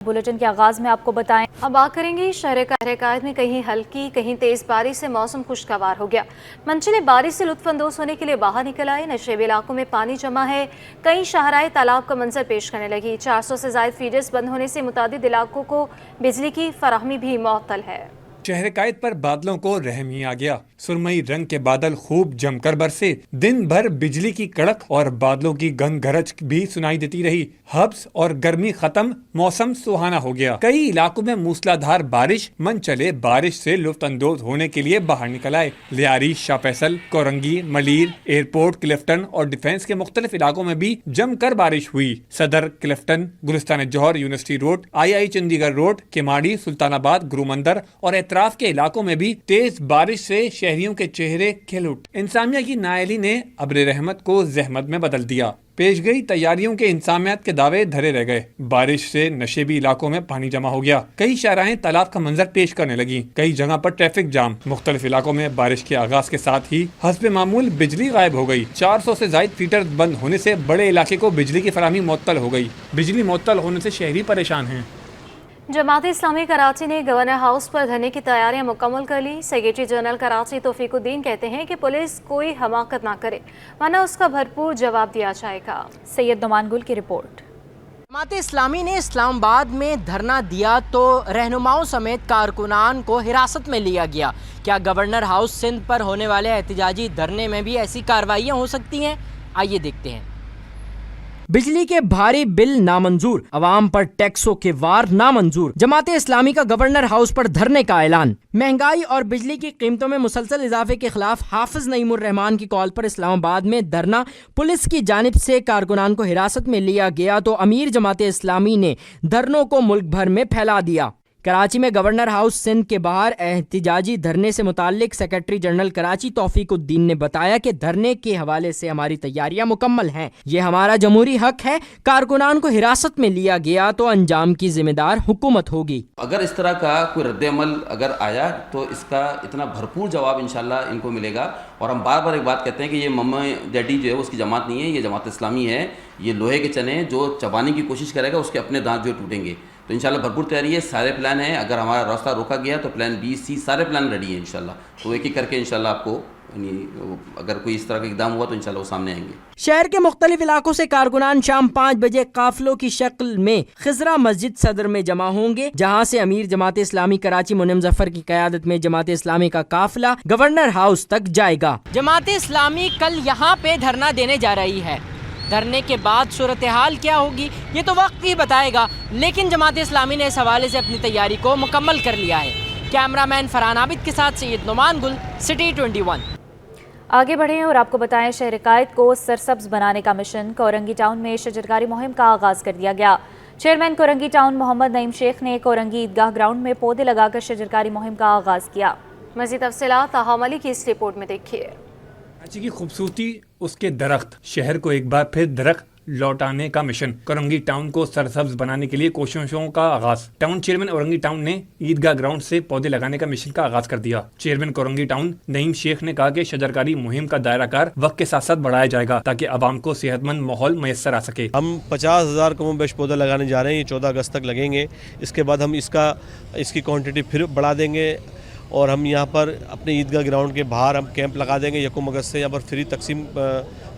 Bulletin के आगाज में आपको बताएं, अब बात करेंगे शहर कायद में कहीं हल्की कहीं तेज बारिश से मौसम खुशगवार हो गया। मंजिलें बारिश से लुत्फानंदोज होने के लिए बाहर निकल आए। नशेबी इलाकों में पानी जमा है, कई शाहराएं तालाब का मंजर पेश करने लगी। 400 से ज्यादा फीडर्स बंद होने से मुतादिद इलाकों को बिजली की फराहमी भी मुअत्तल है। शहर कायद पर बादलों को रहम ही आ गया। सुरमई रंग के बादल खूब जमकर बरसे। दिन भर बिजली की कड़क और बादलों की गंगरज भी सुनाई देती रही। हब्स और गर्मी खत्म, मौसम सुहाना हो गया। कई इलाकों में मूसलाधार बारिश। मन चले बारिश से लुत्फ अंदोज होने के लिए बाहर निकल आए। लियारी, शाह फैसल, कोरंगी, मलीर, एयरपोर्ट, क्लिफ्टन और डिफेंस के मुख्तलिफ इलाकों में भी जमकर बारिश हुई। सदर, क्लिफ्टन, गुलिस्तान जौहर, यूनिवर्सिटी रोड, आई चंडीगढ़ रोड, केमाड़ी, सुल्तानाबाद, गुरुमंदर और एतराफ के इलाकों में भी तेज बारिश से शहरियों के चेहरे खिल उठे। इंसामिया की नाअहली ने अब्र रहमत को जहमत में बदल दिया। पेश गई तैयारियों के इंसामियत के दावे धरे रह गए। बारिश से नशेबी इलाकों में पानी जमा हो गया। कई शाहराएं तालाब का मंजर पेश करने लगी। कई जगह पर ट्रैफिक जाम। मुख्तलिफ इलाकों में बारिश के आगाज के साथ ही हस्बे मामूल बिजली गायब हो गई। 400 से ज्यादा फीडर बंद होने से बड़े इलाके को बिजली की फराहमी मुअत्तल हो गई। बिजली मुअत्तल होने से शहरी परेशान हैं। जमात इस्लामी कराची ने गवर्नर हाउस पर धरने की तैयारियां मुकम्मल कर ली। सेक्रेटरी जनरल कराची तौफीकुद्दीन कहते हैं कि पुलिस कोई हमाकत ना करे वरना उसका भरपूर जवाब दिया जाएगा। सैयद नुमान गुल की रिपोर्ट। जमात इस्लामी ने इस्लामाबाद में धरना दिया तो रहनुमाओं समेत कारकुनान को हिरासत में लिया गया। क्या गवर्नर हाउस सिंध पर होने वाले एहतजाजी धरने में भी ऐसी कार्रवाइयाँ हो सकती हैं? आइए देखते हैं। बिजली के भारी बिल नामंजूर, अवाम पर टैक्सों के वार नामंजूर। जमात इस्लामी का गवर्नर हाउस पर धरने का ऐलान। महंगाई और बिजली की कीमतों में मुसलसल इजाफे के खिलाफ हाफिज नईमुर रहमान की कॉल पर इस्लामाबाद में धरना। पुलिस की जानिब से कारकुनान को हिरासत में लिया गया तो अमीर जमात इस्लामी ने धरनों को मुल्क भर में फैला दिया। कराची में गवर्नर हाउस सिंध के बाहर एहतिजाजी धरने से मुताल्लिक सेक्रेटरी जनरल कराची तौफीकुद्दीन ने बताया कि धरने के हवाले से हमारी तैयारियां मुकम्मल हैं। ये हमारा जमहूरी हक है। कारकुनान को हिरासत में लिया गया तो अंजाम की जिम्मेदार हुकूमत होगी। अगर इस तरह का कोई रद्द-ए-अमल अगर आया तो इसका इतना भरपूर जवाब इंशाल्लाह इनको मिलेगा। और हम बार बार एक बात कहते हैं कि ये मम्मा डैडी जो है उसकी जमात नहीं है, ये जमात इस्लामी है। ये लोहे के चने जो चबाने की कोशिश करेगा उसके अपने दांत जो टूटेंगे। तो इंशाल्लाह भरपूर तैयारी है, सारे प्लान हैं। अगर हमारा रास्ता रोका गया तो प्लान बी, सी सारे प्लान रेडी हैं इंशाल्लाह। तो एक एक करके इंशाल्लाह आपको अगर कोई इस तरह का इक़दाम हुआ तो इंशाल्लाह वो सामने आएंगे। शहर के मुख्तलिफ इलाकों से कारकुनान शाम 5 बजे काफिलों की शक्ल में खिजरा मस्जिद सदर में जमा होंगे, जहां से अमीर जमात इस्लामी कराची मुनीम जफर की क़यादत में जमात इस्लामी का काफिला गवर्नर हाउस तक जाएगा। जमात इस्लामी कल यहाँ पे धरना देने जा रही है। धरने के बाद सूरत हाल क्या होगी ये तो वक्त ही बताएगा, लेकिन जमात इस्लामी ने इस हवाले से अपनी तैयारी को मुकम्मल कर लिया है। कैमरामैन फरहान आबिद के साथ सैयद नुमान गुल, सिटी 21। आगे बढ़े और आपको बताएं, शहर कायद को सरसब्ज बनाने का मिशन। कोरंगी टाउन में शजरकारी मुहिम का आगाज कर दिया गया। चेयरमैन कोरंगी टाउन मोहम्मद नईम शेख ने कोरंगी ईदगाह ग्राउंड में पौधे लगाकर शजरकारी मुहिम का आगाज किया। मज़ीद तफसीलात ताहा अली की इस रिपोर्ट में देखिए। कराची की खूबसूरती उसके दरख्त। शहर को एक बार फिर दरख्त लौटाने का मिशन। कोरंगी टाउन को सरसब्ज बनाने के लिए कोशिशों का आगाज। टाउन चेयरमैन औरंगी टाउन ने ईदगाह ग्राउंड से पौधे लगाने का मिशन का आगाज कर दिया। चेयरमैन कोरंगी टाउन नईम शेख ने कहा कि शजरकारी मुहिम का दायराकार वक्त के साथ साथ बढ़ाया जाएगा ताकि आवाम को सेहतमंद माहौल मैसर आ सके। हम 50,000 कम बेश पौधा लगाने जा रहे हैं। ये 14 अगस्त तक लगेंगे। इसके बाद हम इसकी क्वान्टिटी फिर बढ़ा देंगे और हम यहाँ पर अपने ईदगाह ग्राउंड के बाहर हम कैंप लगा देंगे। 1 अगस्त से यहाँ पर फ्री तकसीम,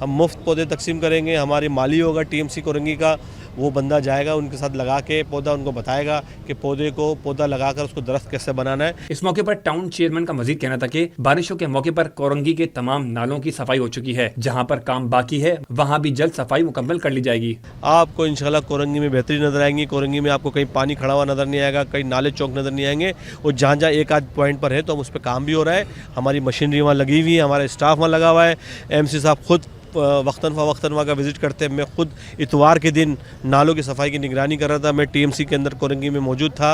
हम मुफ्त पौधे तकसीम करेंगे। हमारे माली होगा टीएमसी कोरंगी का, वो बंदा जाएगा उनके साथ लगा के पौधा उनको बताएगा कि पौधा लगाकर उसको दरख्त कैसे बनाना है। इस मौके पर टाउन चेयरमैन का मजीद कहना था कि बारिशों के मौके पर कोरंगी के तमाम नालों की सफाई हो चुकी है। जहाँ पर काम बाकी है वहाँ भी जल्द सफाई मुकम्मल कर ली जाएगी। आपको इंशाल्लाह कोरंगी में बेहतरी नजर आएंगी। कोरंगी में आपको कहीं पानी खड़ा हुआ नजर नहीं आएगा, कहीं नाले चौक नजर नहीं आएंगे। और जहाँ जहाँ एक आध पॉइंट पर है तो हम उस पर काम भी हो रहा है। हमारी मशीनरी वहाँ लगी हुई है, हमारा स्टाफ वहाँ लगा हुआ है। एमसी साहब खुद वक्तन वहाँ का विज़िट करते हैं। मैं खुद इतवार के दिन नालों की सफाई की निगरानी कर रहा था। मैं टीएमसी के अंदर कोरंगी में मौजूद था।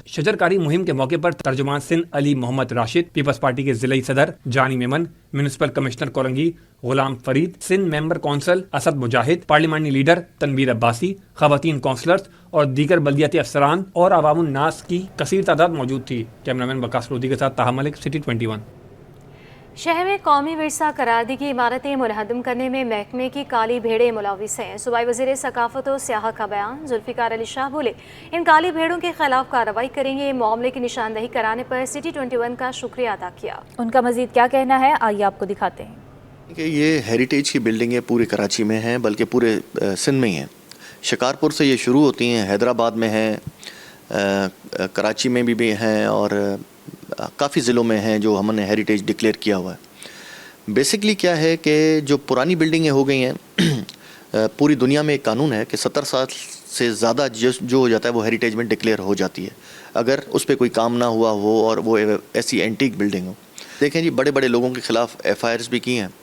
शजरकारी मुहिम के मौके पर तर्जुमान सिंध अली मोहम्मद राशिद, पीपल्स पार्टी के जिला सदर जानी Memon, municipal commissioner Korangi Ghulam Farid, Sindh member council Asad मुजाहिद, पार्लिमानी लीडर तनवीर अब्बासी, खवातीन काउंसलर्स और दीगर बल्दियाती अफसरान और अवामुन नास की कसीर तादाद मौजूद थी। कैमरामैन वकास लोधी के साथ ताहा मलिक, सिटी 21। शहर में कौमी विरसा करार दी गई इमारतें मुनहदम करने में महकमे की काली भेड़ें मुलविस हैं। सूबाई वज़ीर सकाफत और सियाह का बयान। जुल्फ़िकार अली शाह बोले, इन काली भेड़ों के खिलाफ कार्रवाई करेंगे। मामले की निशानदही कराने पर सिटी 21 का शुक्रिया अदा किया। उनका मजीद क्या कहना है, आइए आपको दिखाते हैं। कि ये हेरिटेज की बिल्डिंगें पूरे कराची में हैं, बल्कि पूरे सिंध में ही हैं। शिकारपुर से ये शुरू होती हैं, हैदराबाद में हैं, कराची में भी हैं और काफ़ी ज़िलों में हैं जो हमने हेरिटेज डिक्लेयर किया हुआ है। बेसिकली क्या है कि जो पुरानी बिल्डिंगें हो गई हैं, पूरी दुनिया में एक कानून है कि 70 साल से ज़्यादा जो हो जाता है वो हेरिटेज में डिक्लेयर हो जाती है, अगर उस पर कोई काम ना हुआ हो और वो ऐसी एंटीक बिल्डिंग हो। देखें जी, बड़े बड़े लोगों के ख़िलाफ़ FIRs भी की हैं।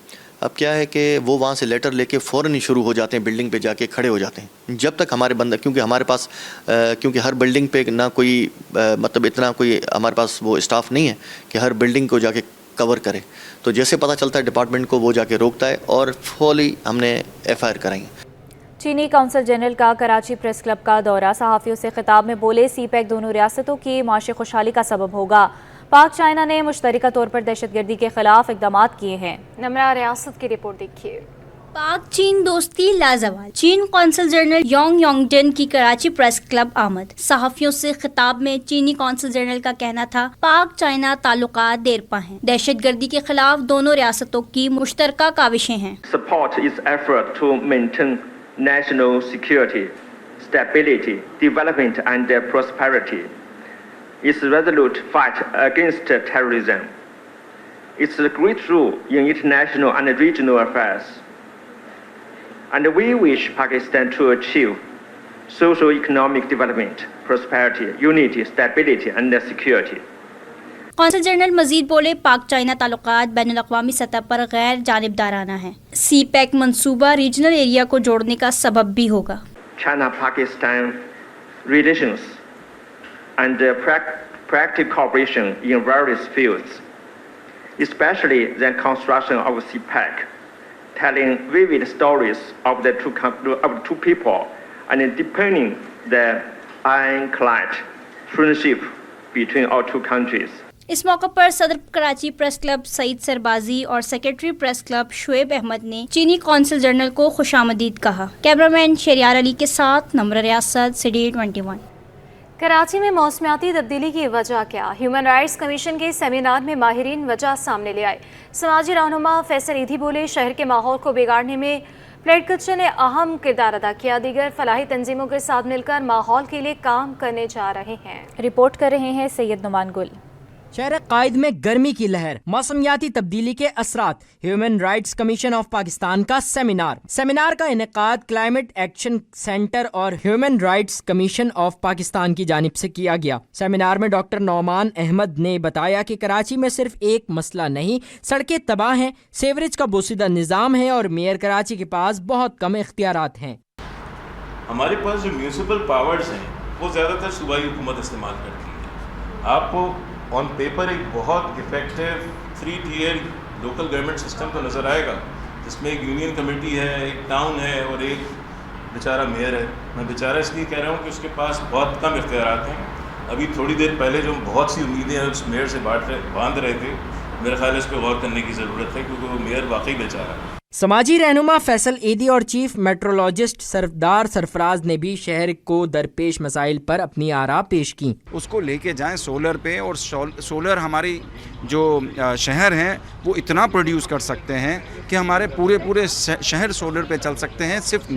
अब क्या है कि वो वहाँ से लेटर लेके फ़ौरन ही शुरू हो जाते हैं, बिल्डिंग पे जाके खड़े हो जाते हैं। जब तक हमारे बंदा, क्योंकि हमारे पास क्योंकि हर बिल्डिंग पे ना कोई मतलब इतना कोई हमारे पास वो स्टाफ नहीं है कि हर बिल्डिंग को जाके कवर करे, तो जैसे पता चलता है डिपार्टमेंट को वो जाके रोकता है और फौरी हमने FIR कराई। चीनी कौंसल जनरल का कराची प्रेस क्लब का दौरा। सहाफ़ियों से खिताब में बोले, CPEC दोनों रियासतों की माशी खुशहाली का सबब होगा। पाक चाइना ने मुश्तरका तौर पर दहशतगर्दी के खिलाफ इक़दाम किए हैं। नमरा रियासत की रिपोर्ट देखिए। पाक चीन दोस्ती लाजवाल। चीन कौंसल जनरल योंग योंगडन की कराची प्रेस क्लब आमद। सहाफियों से खिताब में चीनी कौंसल जनरल का कहना था, पाक चाइना ताल्लुकात देरपा हैं। दहशतगर्दी के खिलाफ दोनों रियासतों की मुश्तरका काविशें हैं। Support its effort to maintain national security, stability, development and prosperity. Its resolute fight against terrorism. Its great role in international and regional affairs. And we wish Pakistan to achieve socio-economic development, prosperity, unity, stability and security. Consul general Majeed बोले, Pak China ताल्लुकात बैनुल अक़वामी सतह पर गैर जानिबदाराना है। CPEC मंसूबा regional area को जोड़ने का सबब भी होगा। China-Pakistan relations and practical cooperation in various fields, especially the construction of CPEC, telling vivid stories of the two people and deepening the ironclad friendship between our two countries. इस मौके पर सदर कराची प्रेस क्लब सईद सरबाजी और secretary press club Shoaib Ahmed ने चीनी consul general को खुशामदीद कहा। Cameraman Shahriar Ali के साथ नम्र रियासत, सिटी 21। कराची में मौसमियाती तब्दीली की वजह क्या? ह्यूमन राइट्स कमीशन के सेमिनार में माहिरीन वजह सामने ले आए। समाजी रहनुमा फैसल ईदी बोले, शहर के माहौल को बिगाड़ने में प्लेट कल्चर ने अहम किरदार अदा किया। दीगर फलाही तंजीमों के साथ मिलकर माहौल के लिए काम करने जा रहे हैं। रिपोर्ट कर रहे हैं सैयद नुमान गुल। शहर कायद में गर्मी की लहर, मौसमियाती तब्दीली के असरात, human rights commission of Pakistan का सेमिनार का इनेकाद क्लाइमेट एक्शन सेंटर और human rights commission of Pakistan की जानिब से किया गया। सेमिनार में डॉक्टर नौमान अहमद ने बताया कि कराची में सिर्फ एक मसला नहीं, सड़कें तबाह हैं, सीवरेज का बोसीदा निज़ाम है और मेयर कराची के पास बहुत कम इख्तियारात हैं। हमारे पास जो म्यूनसिपल पावर्स हैं वो ज़्यादातर सूबाई हुकूमत इस्तेमाल करती है। आपको ऑन पेपर एक बहुत effective 3 tier local government system तो नज़र आएगा, जिसमें एक यूनियन कमेटी है, एक टाउन है और एक बेचारा मेयर है। मैं बेचारा इसलिए कह रहा हूँ कि उसके पास बहुत कम इख्तियारात हैं। अभी थोड़ी देर पहले जो बहुत सी उम्मीदें उस मेयर से बांध रहे थे, मेरे ख्याल इस पर गौर करने की ज़रूरत है, क्योंकि वो मेयर वाकई बेचारा है। समाजी रहनुमा फैसल ईदी और चीफ मेट्रोलॉजिस्ट सरदार सरफराज ने भी शहर को दरपेश मसाइल पर अपनी आरा पेश की। उसको लेके जाएं सोलर पे, और सोलर हमारी जो शहर हैं वो इतना प्रोड्यूस कर सकते हैं कि हमारे पूरे शहर सोलर पे चल सकते हैं। सिर्फ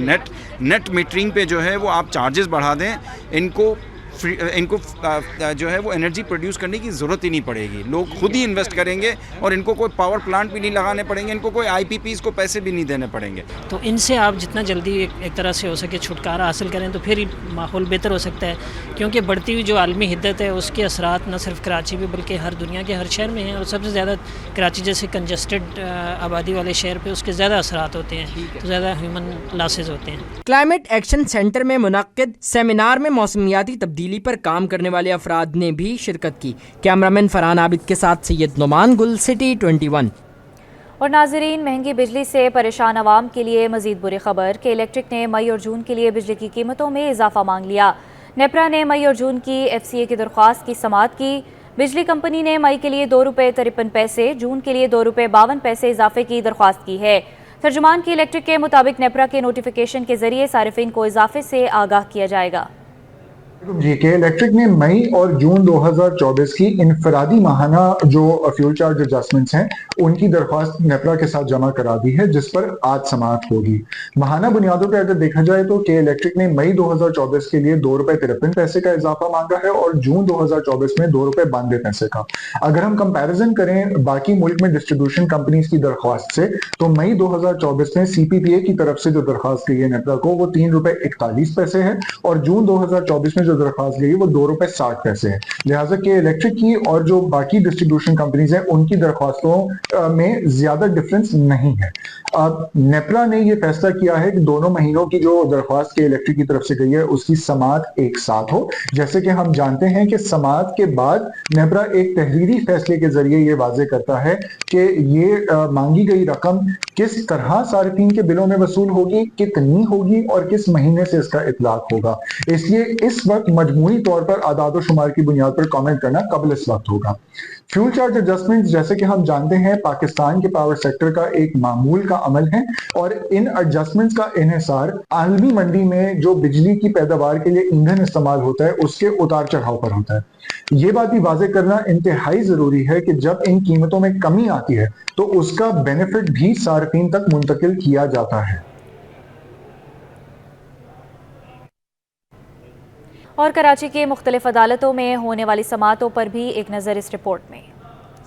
नेट मीटरिंग पे जो है वो आप चार्जेस बढ़ा दें, इनको जो है वो एनर्जी प्रोड्यूस करने की ज़रूरत ही नहीं पड़ेगी। लोग खुद ही इन्वेस्ट करेंगे और इनको कोई पावर प्लांट भी नहीं लगाने पड़ेंगे, इनको कोई IPPs को पैसे भी नहीं देने पड़ेंगे। तो इनसे आप जितना जल्दी एक तरह से हो सके छुटकारा हासिल करें तो फिर माहौल बेहतर हो सकता है, क्योंकि बढ़ती हुई जो आलमी हिद्दत है उसके असरात न सिर्फ कराची में बल्कि हर दुनिया के हर शहर में हैं, और सबसे ज़्यादा कराची जैसे कंजस्टेड आबादी वाले शहर पर उसके ज़्यादा असरात होते हैं, तो ज़्यादा ह्यूमन लॉसेज होते हैं। क्लाइमेट एक्शन सेंटर में मुनक्किद सेमिनार में मौसमियाती तब्दीली पर काम करने वाले अफराद ने भी शिरकत की। कैमरामैन फरहान आबिद के साथ सैयद नुमान गुल, सिटी 21। और नाजरीन, महंगी बिजली से परेशान आवाम के लिए मजीद बुरी खबर कि इलेक्ट्रिक ने मई और जून के लिए बिजली की कीमतों में इजाफा मांग लिया। नेपरा ने मई और जून की FCA की दरख्वास्त की समाअत की। बिजली कंपनी ने मई के लिए ₹2.53, जून के लिए ₹2.52 इजाफे की दरख्वास्त की है। तर्जुमान की इलेक्ट्रिक के मुताबिक नेपरा के नोटिफिकेशन के जरिए सार्फिन को इजाफे से आगाह किया जाएगा। जी के इलेक्ट्रिक ने मई और जून 2024 की इनफरादी माहाना जो फ्यूल चार्ज एडजस्टमेंट्स हैं उनकी दरख्वास्त नेपरा के साथ जमा करा दी है, जिस पर आज समाअत होगी। माहाना बुनियादों पर अगर देखा जाए तो के इलेक्ट्रिक ने मई 2024 के लिए ₹2.53 का इजाफा मांगा है और जून 2024 में ₹2.92 का। अगर हम कंपैरिजन करें बाकी मुल्क में डिस्ट्रीब्यूशन कंपनीज की दरख्वास्त से, तो मई 2024 में CPPA की तरफ से जो दरख्वास्त गई है नेपरा को वो ₹3.41 है और जून 2024 में जो दरख्वास्त गई वो ₹2.60 है। लिहाजा के इलेक्ट्रिक की और जो बाकी डिस्ट्रीब्यूशन कंपनीज हैं उनकी दरख्वास्तों में ज्यादा डिफरेंस नहीं है। नेपरा ने ये फैसला किया है कि दोनों महीनों की जो दरख्वास्त के इलेक्ट्रिक की तरफ से गई है उसकी समाअत एक साथ हो। जैसे कि हम जानते हैं कि समाअत के बाद नेपरा एक तहरीरी फैसले के जरिए ये वाजे करता है कि ये मांगी गई रकम किस तरह सार्फिन के बिलों में वसूल होगी, कितनी होगी और किस महीने से इसका इतलाक होगा। इसलिए इस वक्त मजमूई तौर पर आदाद शुमार की बुनियाद पर कमेंट करना कबल इस वक्त होगा। फ्यूल चार्ज एडजस्टमेंट जैसे कि हम जानते हैं पाकिस्तान के पावर सेक्टर का एक मामूल का अमल है और इन एडजस्टमेंट्स का इन्हिसार आलमी मंडी में जो बिजली की पैदावार के लिए ईंधन इस्तेमाल होता है उसके उतार चढ़ाव पर होता है। ये बात भी वाजे करना इंतहाई जरूरी है कि जब इन कीमतों में कमी आती है तो उसका बेनिफिट भी सार्फिन तक मुंतकिल किया जाता है। और कराची के मुख्तलिफ अदालतों में होने वाली समाअतों पर भी एक नज़र इस रिपोर्ट में।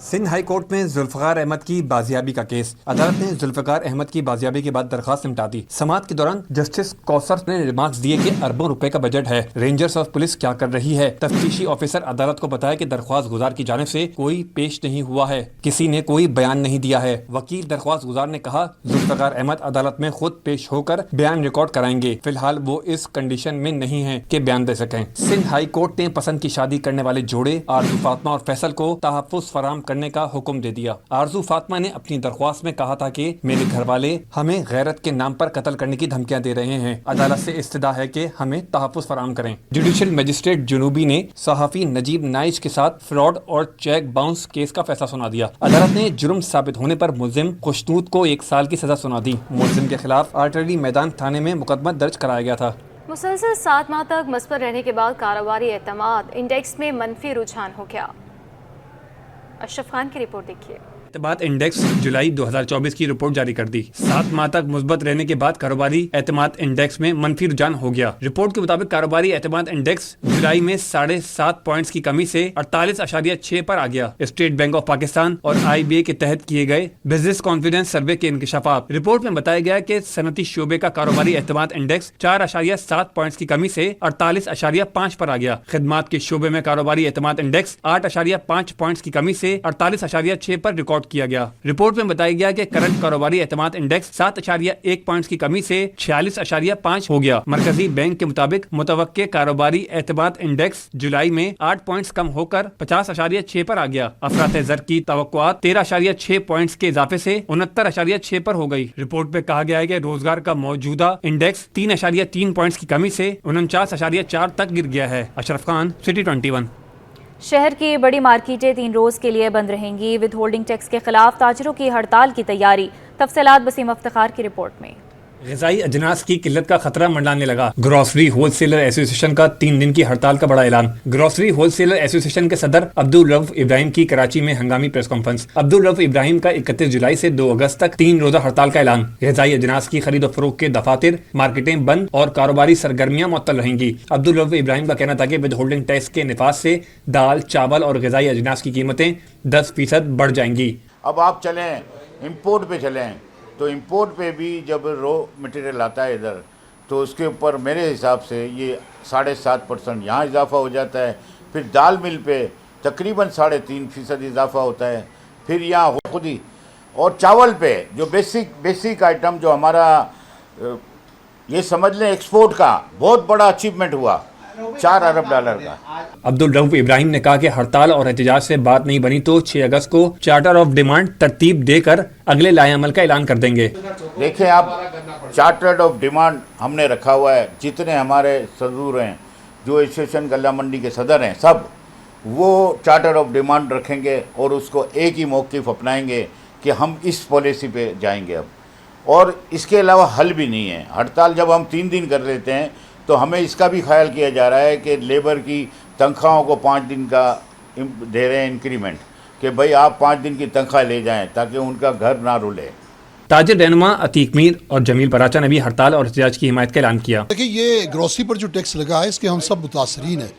सिंध हाई कोर्ट में जुल्फकार अहमद की बाजियाबी का केस। अदालत ने जुल्फकार अहमद की बाजियाबी के बाद दरखास्त निपटा दी। समाअत के दौरान जस्टिस कौसर ने रिमार्क्स दिए कि अरबों रुपए का बजट है, रेंजर्स ऑफ पुलिस क्या कर रही है। तफ्तीशी ऑफिसर अदालत को बताया कि दरख्वास्त गुजार की जानिब से कोई पेश नहीं हुआ है, किसी ने कोई बयान नहीं दिया है। वकील दरख्वास्त गुजार ने कहा जुल्फकार अहमद अदालत में खुद पेश होकर बयान रिकॉर्ड कराएंगे। फिलहाल वो इस कंडीशन में नहीं है कि बयान दे सकें। सिंध हाई कोर्ट ने पसंद की शादी करने वाले जोड़े आरजू फातिमा और फैसल को तहफ्फुज़ फराहम करने का हुक्म दे दिया। आरजू फातिमा ने अपनी दरख्वास्त में कहा था कि मेरे घर वाले हमें गैरत के नाम पर कत्ल करने की धमकियां दे रहे हैं, अदालत से इस्तदा है कि हमें तहफ्फुज़ फराहम करें। जुडिशल मजिस्ट्रेट जुनूबी ने सहाफ़ी नजीब नाइज के साथ फ्रॉड और चेक बाउंस केस का फैसला सुना दिया। अदालत ने जुर्म साबित होने पर मुल्जिम खुशनूद को 1 साल की सजा सुना दी। मुल्जिम के खिलाफ आर्टरी मैदान थाने में मुकदमा दर्ज कराया गया था। मुसलसल 7 माह तक मस्बत रहने के बाद कारोबारी एतमाद इंडेक्स में मनफी रुझान हो गया। अशरफ खान की रिपोर्ट देखिए। एतमाद इंडेक्स जुलाई 2024 की रिपोर्ट जारी कर दी। 7 माह तक मुस्बत रहने के बाद कारोबारी एतमाद इंडेक्स में मनफी रुझान हो गया। रिपोर्ट के मुताबिक कारोबारी एतमाद इंडेक्स जुलाई में 7.5 पॉइंट्स की कमी से 48.6 पर आ गया। स्टेट बैंक ऑफ पाकिस्तान और IBA के तहत किए गए बिजनेस कॉन्फिडेंस सर्वे के इंकशाफात। रिपोर्ट में बताया गया कि सनती शोबे का कारोबारी एतमाद इंडेक्स 4.7 पॉइंट्स की कमी से 48.5 पर आ गया। खिदमात के शोबे में कारोबारी एतमाद इंडेक्स 8.5 पॉइंट्स की कमी से 48.6 पर रिकॉर्ड किया गया। रिपोर्ट में बताया गया कि करंट कारोबारी एतमाद इंडेक्स 7.1 पॉइंट्स की कमी से 46.5 हो गया। मरकजी बैंक के मुताबिक मुतवक्के कारोबारी एतमाद इंडेक्स जुलाई में 8 पॉइंट्स कम होकर 50.6 पर आ गया। अफरात ज़र की तवक्कुआत 13.6 पॉइंट्स के इजाफे से 69.6 पर हो गई। रिपोर्ट में कहा गया है कि रोजगार का मौजूदा इंडेक्स 3.3 पॉइंट्स की कमी से 49.4 तक गिर गया है। अशरफ खान, सिटी 21। शहर की बड़ी मार्केटें 3 रोज के लिए बंद रहेंगी। विद होल्डिंग टैक्स के खिलाफ ताजरों की हड़ताल की तैयारी। तफसीलात वसीम इफ्तिखार की रिपोर्ट में। ग़िज़ाई अजनास की किल्लत का खतरा मंडराने लगा। ग्रोसरी होलसेलर एसोसिएशन का 3 दिन की हड़ताल का बड़ा ऐलान। ग्रोसरी होलसेलर एसोसिएशन के सदर अब्दुल रऊफ इब्राहिम की कराची में हंगामी प्रेस कॉन्फ्रेंस। अब्दुल रऊफ इब्राहिम का 31 जुलाई से 2 अगस्त तक 3 रोजा हड़ताल का ऐलान। ग़िज़ाई अजनास की खरीद और फरोख्त के दफातर, मार्केटें बंद और कारोबारी सरगर्मियां मुअत्तल रहेंगी। अब्दुल रऊफ इब्राहिम का कहना था कि विद होल्डिंग टैक्स के निफाज से दाल, चावल और ग़िज़ाई अजनास की कीमतें 10% बढ़ जाएंगी। अब आप चलें इम्पोर्ट पे चलें तो इम्पोर्ट पे भी जब रॉ मटेरियल आता है इधर तो उसके ऊपर मेरे हिसाब से ये 7.5% यहाँ इजाफा हो जाता है। फिर दाल मिल पे तकरीबन 3.5% इजाफा होता है। फिर यहाँ खुद ही और चावल पे जो बेसिक आइटम जो हमारा ये समझ लें एक्सपोर्ट का बहुत बड़ा अचीवमेंट हुआ, $4 अरब का। अब्दुल रऊफ इब्राहिम ने कहा कि हड़ताल और एहतजाज से बात नहीं बनी तो 6 अगस्त को चार्टर ऑफ डिमांड तरतीब देकर अगले लाएअमल का ऐलान कर देंगे। देखिए आप, चार्टर्ड ऑफ डिमांड हमने रखा हुआ है। जितने हमारे सदूर हैं, जो एसोसिएशन गल्ला मंडी के सदर हैं, सब وہ चार्टर ऑफ डिमांड रखेंगे और उसको एक ही मौक़िफ़ अपनाएंगे कि हम इस पॉलिसी पे जाएंगे अब, और इसके अलावा हल भी नहीं है। हड़ताल जब हम 3 दिन कर लेते हैं तो हमें इसका भी ख्याल किया जा रहा है कि लेबर की तनख्वाहों को 5 दिन का दे रहे हैं इंक्रीमेंट, कि भाई आप 5 दिन की तनख्वाह ले जाएं ताकि उनका घर ना रुले। ताजिर रहनुमा अतीक मीर और जमील पराचा ने भी हड़ताल और एहतजाज की हिमायत का ऐलान किया। देखिए, ये ग्रोसरी पर जो टैक्स लगा है इसके हम सब मुतासरीन हैं।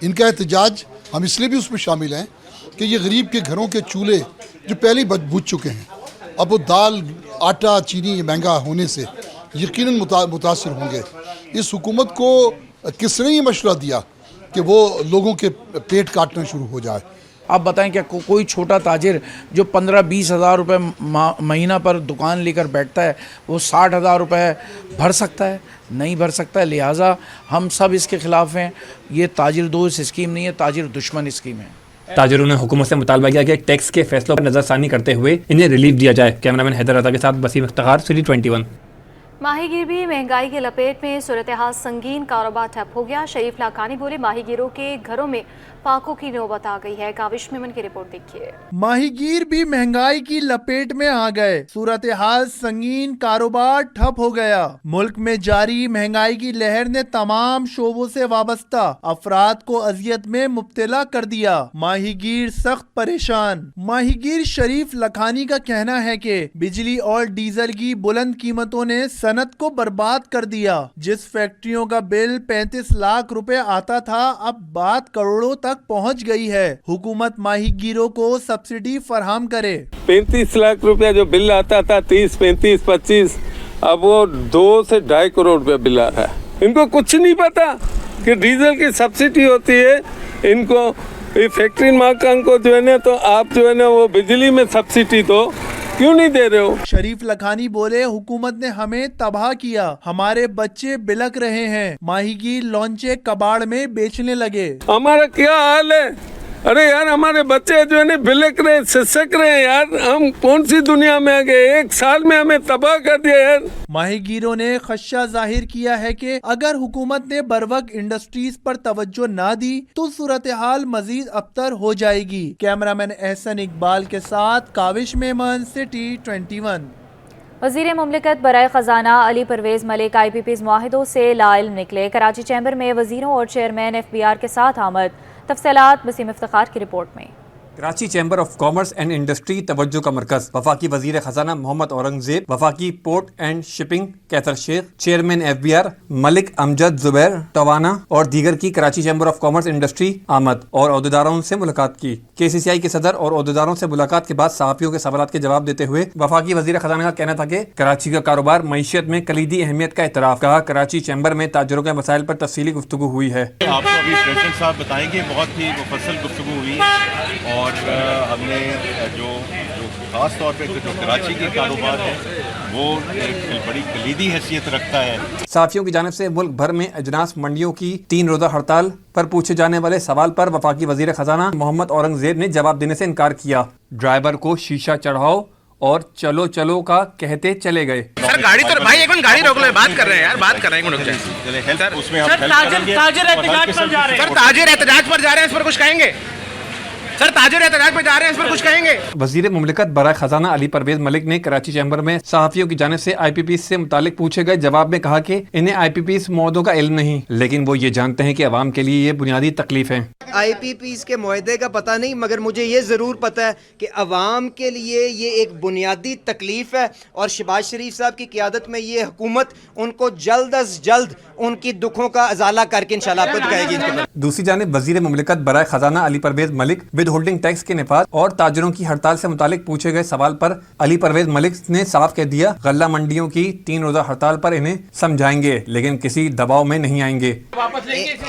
इनका एहतजाज हम इसलिए भी उसमें शामिल हैं कि ये गरीब के घरों के चूल्हे जो पहले ही बुझ चुके हैं, अब वो दाल, आटा, चीनी महंगा होने से यकीनन मुतासर होंगे। इस हुकूमत को किसने ये मशवरा दिया कि वो लोगों के पेट काटना शुरू हो जाए? आप बताएं क्या कोई छोटा ताजिर जो 15-20 हज़ार रुपये महीना पर दुकान लेकर बैठता है वो 60 हज़ार रुपये भर सकता है? नहीं भर सकता है। लिहाजा हम सब इसके ख़िलाफ़ हैं। ये ताजिर दोस्त स्कीम नहीं है, ताजिर दुश्मन स्कीम है। ताजिरों ने हुकूमत से मुतालबा किया कि टैक्स के फैसलों पर नज़रसानी करते हुए इन्हें रिलीफ दिया जाए। कैमरामैन हैदर रज़ा के साथ वसीम इफ्तिखार, सिटी 21। माहीगीर भी महंगाई की लपेट में, सूरत हाल संगीन, कारोबार ठप हो गया। शरीफ लाखानी बोले माहीगीरों के घरों में फाकों की नौबत आ गई है। काविश मेमन की रिपोर्ट देखिए। माहीगीर भी महंगाई की लपेट में आ गए, सूरत हाल संगीन, कारोबार ठप हो गया। मुल्क में जारी महंगाई की लहर ने तमाम शोबों से वाबस्ता अफराद को अजियत में मुब्तला कर दिया। माहीगीर सख्त परेशान। माहीगीर शरीफ लखानी का कहना है कि बिजली और डीजल की बुलंद कीमतों ने सनत को बर्बाद कर दिया। जिस फैक्ट्रियों का बिल 35 लाख रुपए आता था, अब बात करोड़ों तक पहुंच गई है। हुकूमत माहीगीरों को सब्सिडी फराहम करे। 35 लाख रुपया जो बिल आता था, 30, 35, 25, अब वो 2 से 2.5 करोड़ रुपया बिल आ रहा है। इनको कुछ नहीं पता कि डीजल की सब्सिडी होती है। इनको ये फैक्ट्री मालिकान को जो है ना, तो आप जो है ना वो बिजली में सब्सिडी दो, क्यों नहीं दे रहे हो? शरीफ लखानी बोले हुकूमत ने हमें तबाह किया, हमारे बच्चे बिलक रहे हैं। माहीगीर लॉन्चे कबाड़ में बेचने लगे। हमारा क्या हाल है? अरे यार, हमारे बच्चे जो है ना बिलक रहे, सिसक रहे हैं यार। हम कौन सी दुनिया में आ गए? 1 साल में हमें तबाह कर दिया यार। माहीगीरों ने खदशा जाहिर किया है कि अगर हुकूमत ने बरवक्त इंडस्ट्रीज पर तवज्जो ना दी तो सूरत हाल मजीद अबतर हो जाएगी। कैमरामैन एहसन इकबाल के साथ काविश मेमन, सिटी 21। वज़ीर मुमलिकत बराए ख़जाना अली परवेज़ मलिक IPP's मुआहिदों से लाइल्म निकले। कराची चैम्बर में वज़ीरों और चेयरमैन FBR के साथ आमद। तफसीलात वसीम इफ्तिखार की रिपोर्ट में। Karachi chamber of commerce and industry तवज्जो का मरकज। वफाकी वजीर खजाना मोहम्मद औरंगजेब, वफाकी port and shipping Qaiser Sheikh, chairman FBR Malik Amjad Zubair Tiwana और दीगर की Karachi chamber of commerce industry आमद और अहदेदारों से मुलाकात की। KCCI के सदर और अहदेदारों से मुलाकात के बाद सहाफ़ियों के सवालात के जवाब देते हुए वफाकी वजीर खजाना का कहना था कि कराची का कारोबार मईशत में कलीदी अहमियत का एतराफ़। कहा कराची चैम्बर में ताजरों के मसाइल पर तफसीली गुफ्तगू हुई है। आपको अभी प्रेसिडेंट साहब बताएंगे, बहुत ही मुफस्सल गुफ्तगू हुई और हमने जो ख़ास तौर पे जो कराची के कारोबार है वो एक बड़ी कलीदी हैसियत रखता है। सहाफ़ियों की जानिब से मुल्क भर में अजनास मंडियों की 3 रोज़ा हड़ताल पर पूछे जाने वाले सवाल पर वफाकी वजीर खजाना मोहम्मद औरंगजेब ने जवाब देने से इनकार किया। ड्राइवर को शीशा चढ़ाओ और चलो चलो का कहते चले गए। सर गाड़ी तो भाई एक मिनट गाड़ी रोक लो, बात कर रहे हैं यार, बात कर रहे हैं, रुक जाए। सर ताजिर एहतजाज पर जा रहे हैं, इस पर कुछ कहेंगे? सर ताजिर एहतजाज पे जा रहे हैं, इस पर कुछ कहेंगे? वजीर मुमलिकत बराए खजाना अली परवेज मलिक ने कराची चैम्बर में सहाफ़ियों की जानिब से IPP's से मुतालिक पूछे गए जवाब में कहा कि इन्हें IPP's मौदों का इल्म नहीं, लेकिन वो ये जानते हैं कि अवाम के लिए ये बुनियादी तकलीफ है। IPP's के मुआहदे का पता नहीं, मगर मुझे ये ज़रूर पता है कि अवाम के लिए ये एक बुनियादी तकलीफ है और शहबाज शरीफ साहब की क़ियादत में ये हुकूमत उनको जल्द अज जल्द उनकी दुखों का अजाला करके इंशाल्लाह आपको दिखाएगी। दूसरी जानिब वजीर मुमलिकत बराए खजाना Ali Parvez Malik withholding tax के निफाज और ताजरों की हड़ताल से मुतालिक पूछे गए सवाल पर अली परवेज मलिक ने साफ कह दिया, गल्ला मंडियों की 3 रोज़ा हड़ताल पर इन्हें समझाएंगे लेकिन किसी दबाव में नहीं आएंगे।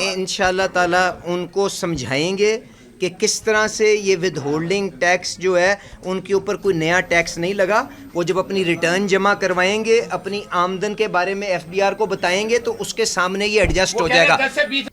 इंशाल्लाह ताला उनको समझाएंगे कि किस तरह से ये विद होल्डिंग टैक्स जो है उनके ऊपर कोई नया टैक्स नहीं लगा। वो जब अपनी रिटर्न जमा करवाएंगे, अपनी आमदन के बारे में FBR को बताएंगे तो उसके सामने ये एडजस्ट हो जाएगा।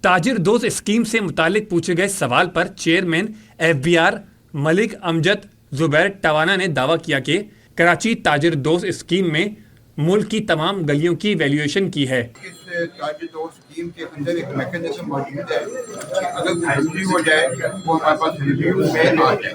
ताजिर दोस्त स्कीम से मुतालिक पूछे गए सवाल पर चेयरमैन FBR मलिक अमजद जुबैर टवाना ने दावा किया कि कराची ताजिर दोस्त स्कीम में मुल्क की तमाम गलियों की वैल्यूएशन की है। ताजिर दोस्त स्कीम के अंदर एक मैकेनिज्म मौजूद है कि अगर कोई गलती हो जाए वो हमारे पास रिव्यू में आ जाए।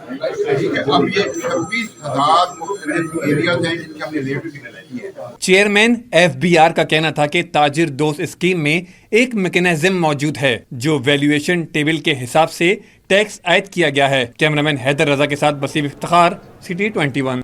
ठीक है, अब ये 26,000 मुख्तलिफ एरियाज हैं जिनके हमने रेट भी की है। चेयरमैन FBR का कहना था कि ताजिर दोस्त स्कीम में एक मैकेनिज्म मौजूद है जो वैल्यूएशन टेबल के हिसाब से टैक्स आयद किया गया है। कैमरामैन हैदर रजा के साथ बसीर इफ्तिखार, City 21।